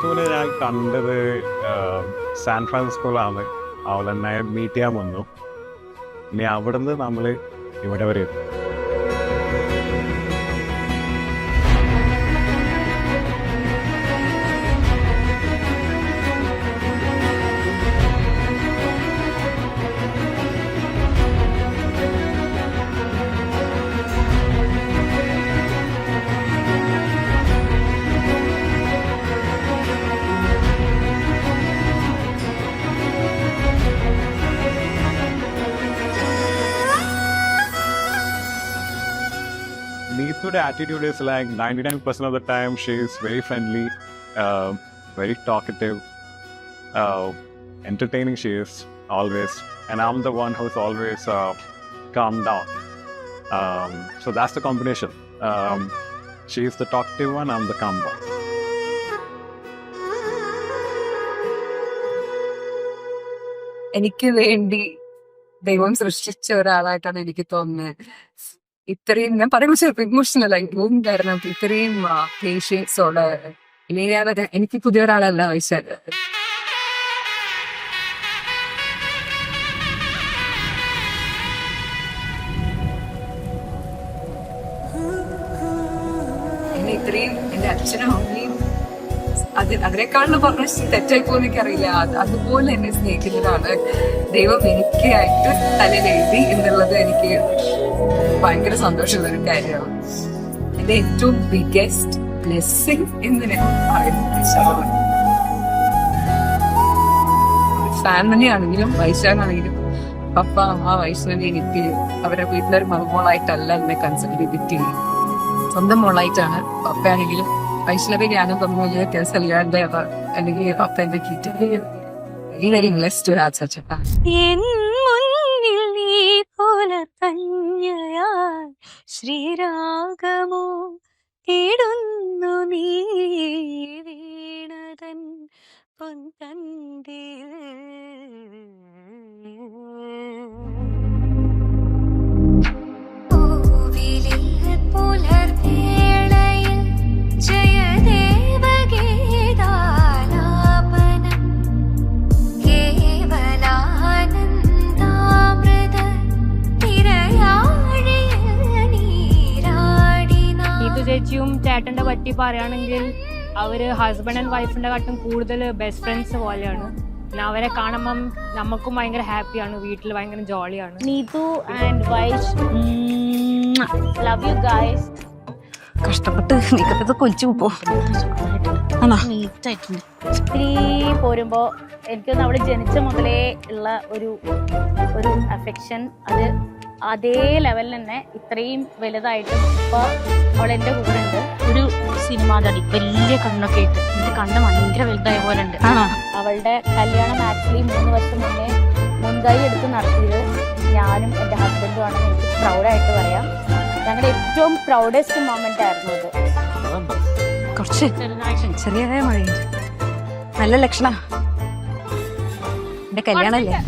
നീതുവിനെ ഞാൻ കണ്ടത് സാൻ ഫ്രാൻസിസ്കോയിലാണ്. അവളെന്നെ മീറ്റ് ചെയ്യാൻ വന്നു. ഇനി അവിടുന്ന് നമ്മൾ ഇവിടെ വരെ എത്തും. Neetu's attitude is like 99% of the time she is very friendly, very talkative, entertaining she is always, and I'm the one who's always calmed down. So that's the combination. She is the talkative one, I'm the calm one. എനിക്ക് വേണ്ടി ദൈവം സൃഷ്ടിച്ച ഒരാളായിട്ടാണ് എനിക്ക് തോന്നുന്നത്. ഇത്രയും ഞാൻ പറയുമ്പോൾ ചിലപ്പോൾ ഇമോഷണൽ ആയി പോകും. കാരണം ഇത്രയും പേഷ്യൻസോടെ ഇല്ലെങ്കിൽ എനിക്ക് പുതിയ ഒരാളല്ല വൈശാഖ്. എന്നെ ഇത്രയും എന്റെ അച്ഛനും അമ്മയും അതിനേക്കാളും പറഞ്ഞ തെറ്റായി പോകുന്ന എനിക്കറിയില്ല. അതുപോലെ എന്നെ സ്നേഹിക്കുന്നതാണ് ദൈവം എനിക്കായിട്ട് തലയിലെഴുതി എന്നുള്ളത് എനിക്ക് ഭയങ്കര സന്തോഷമുള്ള ഒരു കാര്യമാണ്. എന്റെ ഏറ്റവും ബിഗ്ഗസ്റ്റ് ബ്ലെസ്സിങ് എന്ന് ഞാൻ പറയുന്നത് ഫാമിലി ആണെങ്കിലും വൈശാഖാണെങ്കിലും പപ്പ അമ്മ വൈഷ്ണവി എനിക്ക് അവരുടെ വീട്ടിലൊരു മകളായിട്ടല്ല എന്നെ കൺസിഡർ ചെയ്തിട്ട് സ്വന്തം മോളായിട്ടാണ്. പപ്പയാണെങ്കിലും വൈഷ്ണവി ഞാനും തമ്മിൽ വ്യത്യാസമില്ലാണ്ട് അല്ലെങ്കിൽ പപ്പ എന്റെ കിട്ടി very blessed to have such a ശ്രീരാഗമോ തേടുന്നു നീ വീണതൻ പൊൻതണ്ടിൽ. ചേച്ചിയും ചേട്ടൻ്റെ പറ്റി പറയുകയാണെങ്കിൽ അവർ ഹസ്ബൻഡ് ആൻഡ് വൈഫിൻ്റെ കാട്ടും കൂടുതൽ ബെസ്റ്റ് ഫ്രണ്ട്സ് പോലെയാണ്. പിന്നെ അവരെ കാണുമ്പം നമുക്കും ഭയങ്കര ഹാപ്പിയാണ്, വീട്ടിൽ ഭയങ്കര ജോളിയാണ്. Neethu and Vaish love you guys. കഷ്ടപ്പെട്ട് നീക്കത്തെ കൊലിച്ചു നീറ്റായിട്ടുണ്ട്. ഒത്തിരി പോരുമ്പോൾ എനിക്കൊന്ന് അവിടെ ജനിച്ച മുതലേ ഉള്ള ഒരു അഫെക്ഷൻ അത് അതേ ലെവലിൽ തന്നെ ഇത്രയും വലുതായിട്ടും ഇപ്പോൾ അവളെൻ്റെ കൂടെ ഉണ്ട്. ഒരു സിനിമ തടി വലിയ കണ്ണൊക്കെ ഇട്ട് എൻ്റെ കണ്ണ് ഭയങ്കര വലുതായ പോലെ ഉണ്ട്. അവളുടെ കല്യാണം ആക്ച്വലി 3 വർഷം മുന്നേ മുൻകൈ എടുത്ത് നടത്തിയത് ഞാനും എൻ്റെ ഹസ്ബൻഡും ആണെന്ന് എനിക്ക് പ്രൗഡായിട്ട് പറയാം. ഞങ്ങളുടെ ഏറ്റവും പ്രൗഡസ്റ്റ് മൊമെന്റ് ആയിരുന്നു അത്. കുറച്ച് ചെറിയ മഴയുണ്ട്, നല്ല ലക്ഷണ. എന്റെ കല്യാണല്ലേ.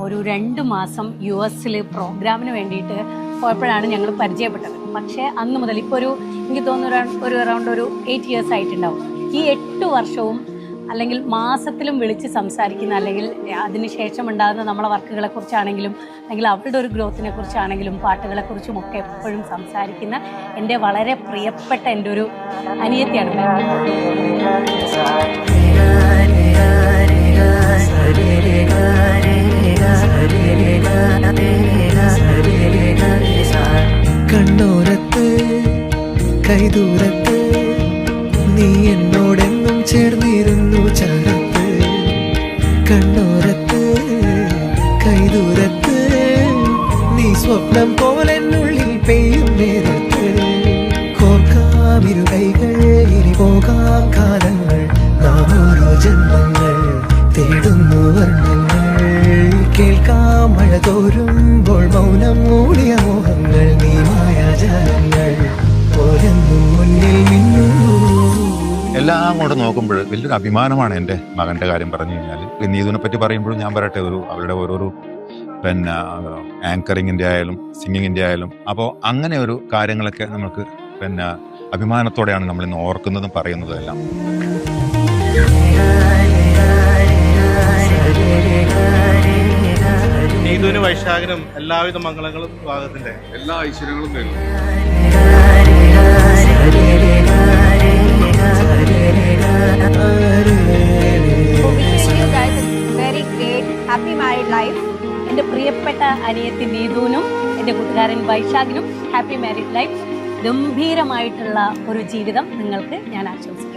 ഒരു 2 മാസം US പ്രോഗ്രാമിന് വേണ്ടിയിട്ട് പോയപ്പോഴാണ് ഞങ്ങൾ പരിചയപ്പെട്ടത്. പക്ഷേ അന്ന് മുതൽ ഇപ്പോൾ എനിക്ക് തോന്നുന്നു ഒരു അറൗണ്ട് 8 years ആയിട്ടുണ്ടാവും. ഈ 8 വർഷവും അല്ലെങ്കിൽ മാസത്തിലും വിളിച്ച് സംസാരിക്കുന്ന, അല്ലെങ്കിൽ അതിനുശേഷം ഉണ്ടാകുന്ന നമ്മളെ വർക്കുകളെ കുറിച്ചാണെങ്കിലും അല്ലെങ്കിൽ അവരുടെ ഒരു ഗ്രോത്തിനെ കുറിച്ചാണെങ്കിലും പാട്ടുകളെക്കുറിച്ചും ഒക്കെ എപ്പോഴും സംസാരിക്കുന്ന എൻ്റെ വളരെ പ്രിയപ്പെട്ട എൻ്റെ ഒരു അനിയത്തിയാണ്. കണ്ണോരത്ത് കൈദൂരത്ത് നീ എന്നോടെന്നും ചേർന്നിരുന്നു ചാരത്ത്. കണ്ണോരത്ത് കൈദൂരത്ത് നീ സ്വപ്നം പോലെ ഉള്ളിൽ പെയ്യും നേരത്ത്. കോർക്കാവിൻ ഇരുകൈകൾ ഇനി പോകാം കാലങ്ങൾ നാം ഓരോ ജന്മങ്ങൾ തേടുന്നു വർണ്ണങ്ങൾ കേൾക്കാം മഴ തോരുമ്പോൾ മൗനം മൂടിയ മോഹങ്ങൾ നീ മായാജാലങ്ങൾ ഓരെന്നും മുന്നിൽ മിന്നുന്നു. എല്ലാം കൊണ്ട് നോക്കുമ്പോൾ വലിയൊരു അഭിമാനമാണ് എൻ്റെ മകൻ്റെ കാര്യം പറഞ്ഞു കഴിഞ്ഞാൽ. നീതുവിനെ പറ്റി പറയുമ്പോഴും ഞാൻ പറയട്ടെ, അവരുടെ ഓരോരോ പിന്നെ ആങ്കറിങ്ങിൻ്റെ ആയാലും സിംഗിങ്ങിൻ്റെ ആയാലും, അപ്പോൾ അങ്ങനെ ഒരു കാര്യങ്ങളൊക്കെ നമുക്ക് പിന്നെ അഭിമാനത്തോടെയാണ് നമ്മളിന്ന് ഓർക്കുന്നതും പറയുന്നതും എല്ലാം. നീതുവിനും വൈശാഖിനും എല്ലാവിധ മംഗളങ്ങളും വിവാഹത്തിന്റെ എല്ലാ ഐശ്വര്യങ്ങളും നേരുന്നു. Very great happy married life. എൻ്റെ പ്രിയപ്പെട്ട അനിയത്തി നീതുവിനും എൻ്റെ കൂട്ടുകാരൻ വൈശാഖിനും ഹാപ്പി മാരീഡ് ലൈഫ്. ഗംഭീരമായിട്ടുള്ള ഒരു ജീവിതം നിങ്ങൾക്ക് ഞാൻ ആശംസിക്കുന്നു.